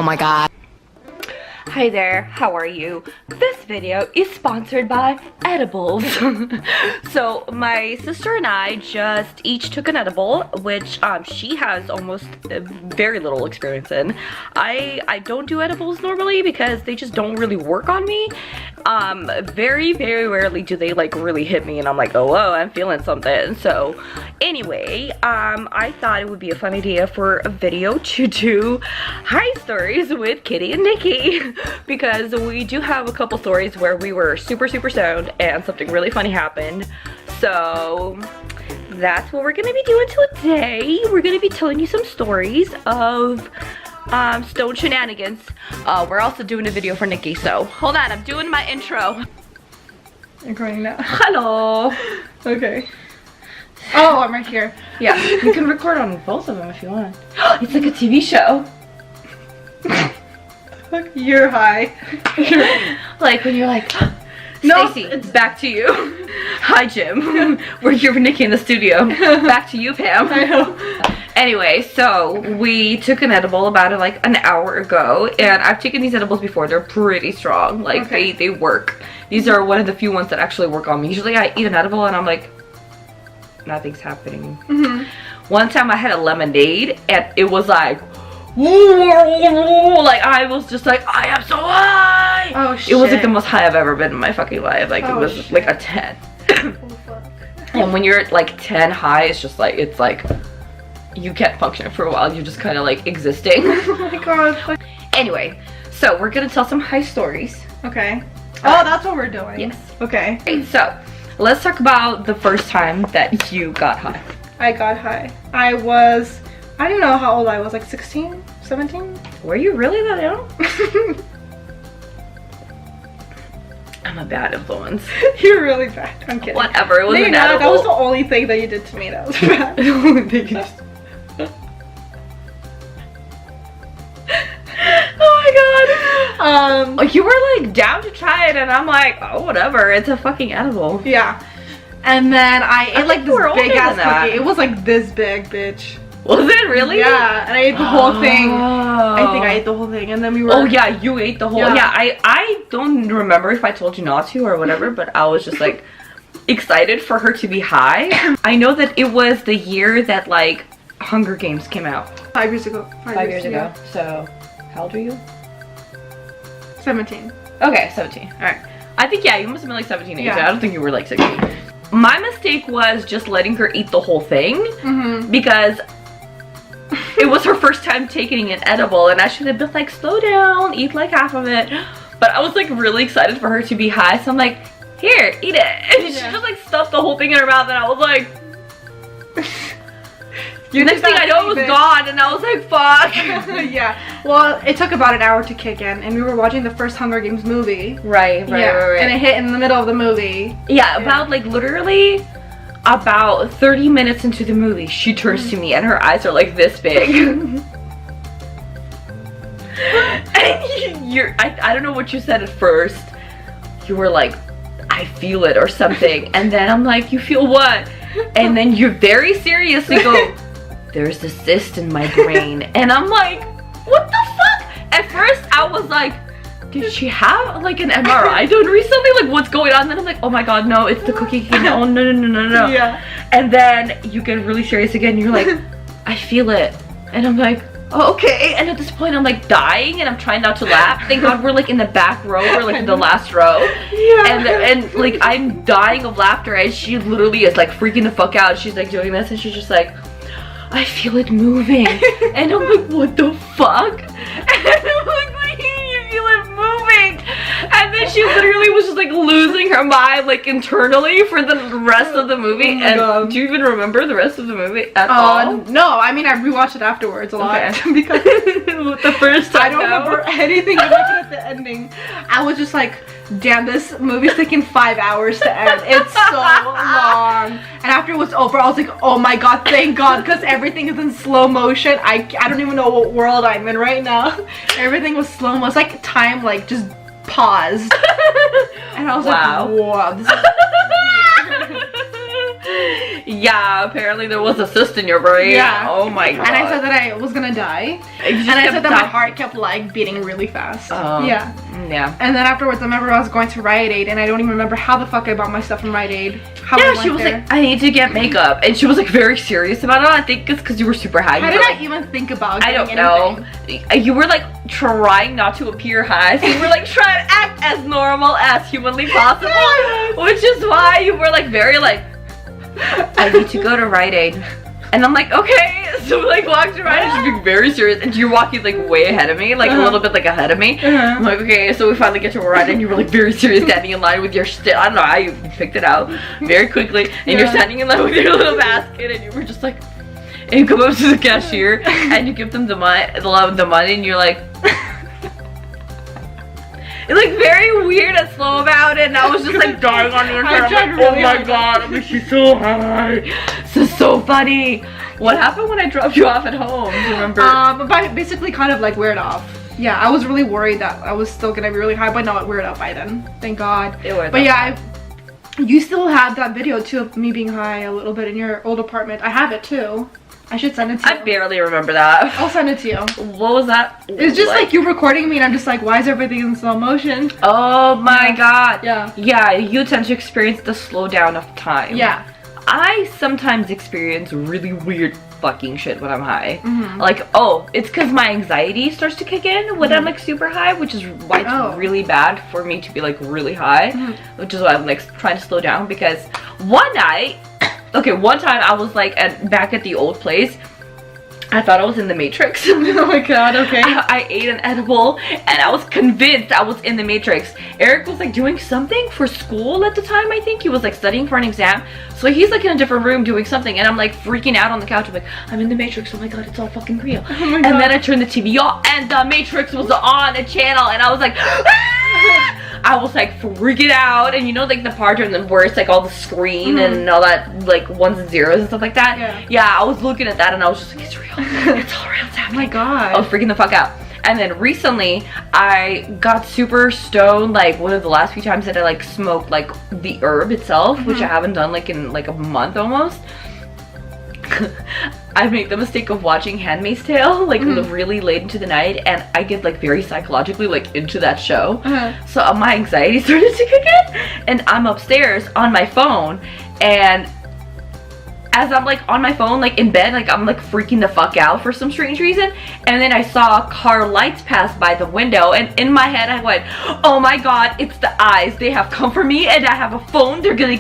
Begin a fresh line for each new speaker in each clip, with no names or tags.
Oh my god.
Hi there, how are you? This video is sponsored by edibles. So my sister and I just each took an edible, which she has almost very little experience in. I don't do edibles normally because they just don't really work on me. Very rarely do they like really hit me and I'm like, oh whoa, I'm feeling something. So anyway, I thought it would be a fun idea for a video to do high stories with Kitty and Nikki. Because we do have a couple stories where we were super stoned and something really funny happened. So that's what we're gonna be doing today. We're gonna be telling you some stories of stone shenanigans. We're also doing a video for Nikki, so hold on, I'm doing my intro.
You're going now.
Hello.
Okay. Oh, I'm right here.
Yeah, you can record on both of them if you want. It's like a TV show.
You're high.
Like when you're like,
no,
Stacy, it's back to you. Hi, Jim. We're here for Nikki in the studio. Back to you, Pam.
I know.
Anyway, so we took an edible about like an hour ago, and I've taken these edibles before. They're pretty strong. Like they work. These are one of the few ones that actually work on me. Usually I eat an edible and I'm like, nothing's happening. One time I had a lemonade and it was like, like I was just like, I am so high.
Oh shit.
It was like the most high I've ever been in my fucking life. Like it was
shit.
like a 10.
Oh, fuck.
And when you're at like 10 high, it's just like, it's like you can't function for a while. You're just kind of like existing.
Oh my god. Fuck.
Anyway, so we're gonna tell some high stories.
Okay. Oh, that's what we're doing.
Yes.
Okay.
Okay, so let's talk about the first time that you got high.
I got high. I don't know how old I was, like 16, 17?
Were you really that young? I'm a bad influence.
You're really bad. I'm kidding.
Whatever, it was
No,
an
that
edible.
was the only thing that you did to me that was bad.
Oh my god. You were like down to try it and I'm like, oh whatever, it's a fucking edible.
Yeah. And then I ate like this
we're
big
older
ass
than that.
cookie. It was like this big, bitch.
Was it really?
Yeah, and I ate the whole thing.
Oh.
I think I ate the whole thing, and then we were.
Oh yeah, you ate the whole.
Yeah.
Yeah, I don't remember if I told you not to or whatever, but I was just like excited for her to be high. I know that it was the year that like Hunger Games came out.
5 years ago.
5 years ago. So, how old are you?
17.
Okay, 17. All right. I think yeah, you must have been like 17, 18.
Yeah.
I don't think you were like 16. My mistake was just letting her eat the whole thing because it was her first time taking an edible and I should have been like, slow down, eat like half of it. But I was like really excited for her to be high, so I'm like, here, eat it. And she just like stuffed the whole thing in her mouth and I was like, next thing I know it was gone and I was like, fuck.
Yeah. Well, it took about an hour to kick in and we were watching the first Hunger Games movie.
Right.
And it hit in the middle of the movie.
Yeah, about like literally about 30 minutes into the movie, she turns to me and her eyes are like this big. And I don't know what you said at first. You were like, I feel it or something. And then I'm like, you feel what? And then you very seriously go, there's a cyst in my brain. And I'm like, what the fuck? At first I was like, did she have like an MRI done recently? Like what's going on? And then I'm like, oh my god, no, it's the cookie king. Oh no.
Yeah.
And then you get really serious again. You're like, I feel it. And I'm like, oh, okay. And at this point I'm like dying and I'm trying not to laugh. Thank god we're like in the back row. We're like in the last row.
Yeah.
And like I'm dying of laughter and she literally is like freaking the fuck out. She's like doing this and she's just like, I feel it moving. And I'm like, what the fuck? And I'm like, you feel it moving. And then she literally was just like losing her mind like internally for the rest of the movie.
Oh
and do you even remember the rest of the movie at all?
No, I mean I rewatched it afterwards a lot.
Okay.
Because
the first time
I don't remember anything that happened at the ending. I was just like, damn, this movie's taking 5 hours to end. It's so long. And after it was over, I was like, oh my god, thank god, because everything is in slow motion. I don't even know what world I'm in right now. Everything was slow mo. It's like time like just paused. And I was like, wow, this is
Yeah, apparently there was a cyst in your brain.
Yeah.
Oh my god.
And I said that I was gonna die. And I said that my heart kept like beating really fast. Yeah.
Yeah.
And then afterwards, I remember I was going to Rite Aid, and I don't even remember how the fuck I bought my stuff from Rite Aid.
She was like, I need to get makeup, and she was like very serious about it. I think it's because you were super high.
How did I even think about
I don't know. You were like trying not to appear high, so you were like trying to act as normal as humanly possible, which is why you were like very like, I need to go to Rite Aid. And I'm like, okay, so we like walked around and she's being very serious, and you're walking like way ahead of me, like a little bit like ahead of me. I'm like, okay, so we finally get to a ride, and you were like very serious, standing in line with your I don't know how you picked it out very quickly, and you're standing in line with your little basket, and you were just like, and you come up to the cashier and you give them the money, and you're like. It's like very weird and slow about it, and I was just like dying on your head. I'm like, oh my god, I mean, she's so high. This is so funny. What happened when I dropped you off at home? Do you remember?
But basically kind of like weared off. Yeah, I was really worried that I was still gonna be really high, but no, it weared out by then. Thank God. But yeah, you still had that video too of me being high a little bit in your old apartment. I have it too. I should send it to you.
I barely remember that.
I'll send it to you.
What was that?
It's just like you recording me, and I'm just like, why is everything in slow motion?
Oh my god.
Yeah.
Yeah, you tend to experience the slowdown of time.
Yeah.
I sometimes experience really weird fucking shit when I'm high. Like, it's because my anxiety starts to kick in when I'm like super high, which is why it's really bad for me to be like really high, which is why I'm like trying to slow down, because one night, one time I was like back at the old place. I thought I was in the Matrix.
Oh my god, okay.
I ate an edible and I was convinced I was in the Matrix. Eric was like doing something for school at the time, I think. He was like studying for an exam. So he's like in a different room doing something, and I'm like freaking out on the couch. I'm like, I'm in the Matrix. Oh my god, it's all fucking real. Oh my god. And then I turned the TV off and the Matrix was on a channel, and I was like, ah! I was like freaking out, and you know like the part where it's like all the screen and all that like ones and zeros and stuff like that. Yeah, I was looking at that and I was just like, it's real. It's all real. It's happening.
Oh my god.
I was freaking the fuck out. And then recently I got super stoned, like one of the last few times that I like smoked like the herb itself, which I haven't done like in like a month almost. I made the mistake of watching Handmaid's Tale like really late into the night, and I get like very psychologically like into that show. So my anxiety started to kick in, and I'm upstairs on my phone, and as I'm like on my phone, like in bed, like I'm like freaking the fuck out for some strange reason, and then I saw car lights pass by the window, and in my head I went, oh my god, it's the eyes. They have come for me, and I have a phone. They're gonna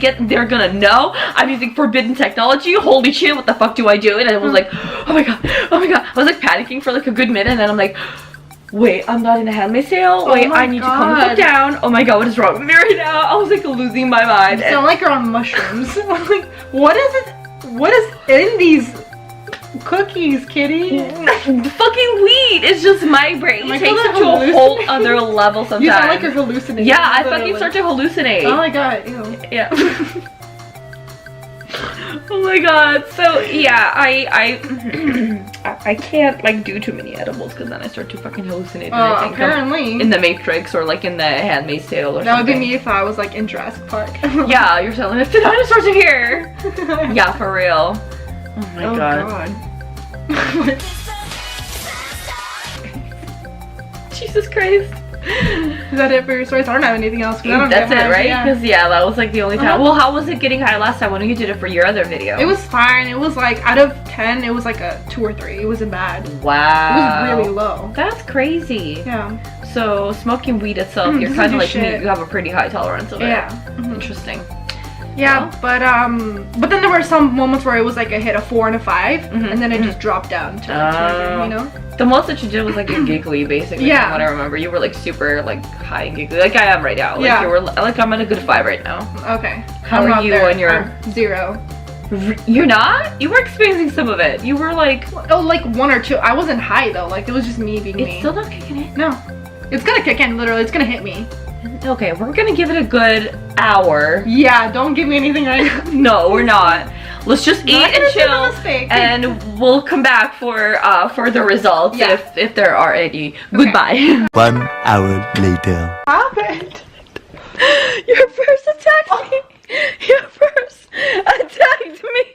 know I'm using forbidden technology. Holy shit, what the fuck do I do? And I was like, oh my god, oh my god. I was like panicking for like a good minute, and then I'm like, wait, I'm not in a Handmaid's Tale. Wait, I need to calm the fuck down. Oh my god, what is wrong with me right now? I was like losing my mind.
You sound like you're on mushrooms. I'm like, what is it? What is in these cookies, kitty?
Fucking weed. It's just my brain. It takes it to a whole other level sometimes.
You sound like you're hallucinating.
Yeah, I fucking start to hallucinate.
Oh my god, ew.
Yeah. Oh my god. So yeah, I can't like do too many edibles because then I start to fucking hallucinate. And I think
apparently
in the Matrix or like in the Handmaid's Tale or something.
That would be me if I was like in Jurassic Park.
Yeah, you're telling us the dinosaurs are here. Yeah, for real. Oh my god. Jesus Christ.
Is that it for your stories? I don't have anything else.
That's it, right? Because yeah, that was like the only time. Well, how was it getting high last time when you did it for your other video?
It was fine. It was like out of 10, it was like a 2 or 3. It wasn't bad.
Wow.
It was really low.
That's crazy.
Yeah.
So smoking weed itself, you're kind of like me. You have a pretty high tolerance of it.
Yeah.
Interesting.
Yeah, well. but then there were some moments where it was like a hit a 4 and a 5, and then it just dropped down to like 2, you know.
The most that you did was like a giggly, basically.
Yeah.
From what I remember, you were like super like high and giggly, like I am right now. Like you were like I'm at a good 5 right now.
Okay.
How are you on your
0?
You're not? You were experiencing some of it. You were like
like 1 or 2. I wasn't high though. Like it was just me being me.
It's still not kicking in.
No, it's gonna kick in. Literally, it's gonna hit me.
Okay, we're gonna give it a good hour.
Yeah, don't give me anything right now.
No, we're not. Let's just eat and chill, and we'll come back for the results if there are any. Okay. Goodbye.
1 hour later.
What happened?
Your first attacked me. Your first attacked me.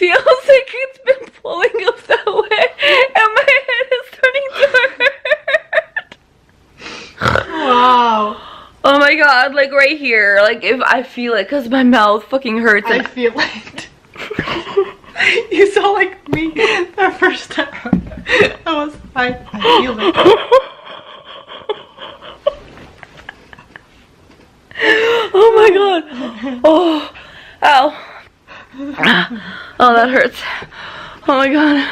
feels like it's been pulling up that way, and my head is starting to hurt.
Wow.
Oh my god, like right here, like if I feel it, cause my mouth fucking hurts.
I feel it. You saw like me the first time. I feel it.
Oh my god. Oh, ow. Oh, that hurts. Oh my god.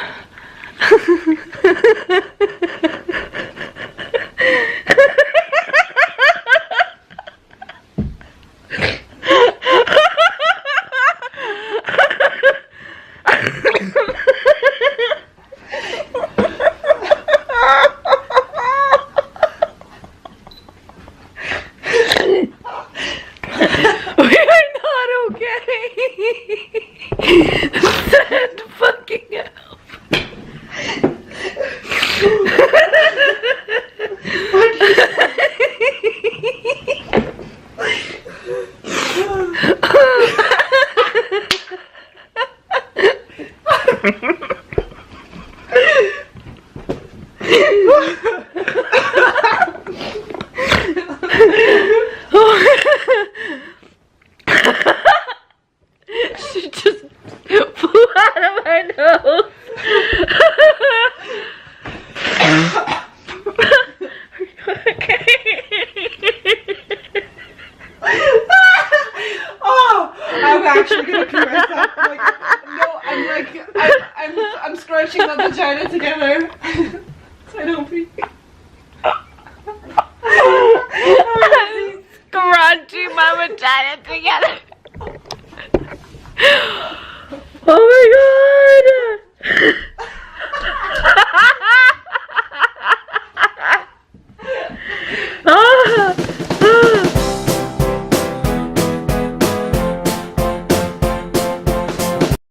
Send fucking help. She just flew out of my nose.
Oh, I'm actually gonna pee myself. Like, no, I'm scrunching the vagina together. So I don't pee.
I'm scrunching my vagina together. Oh my god.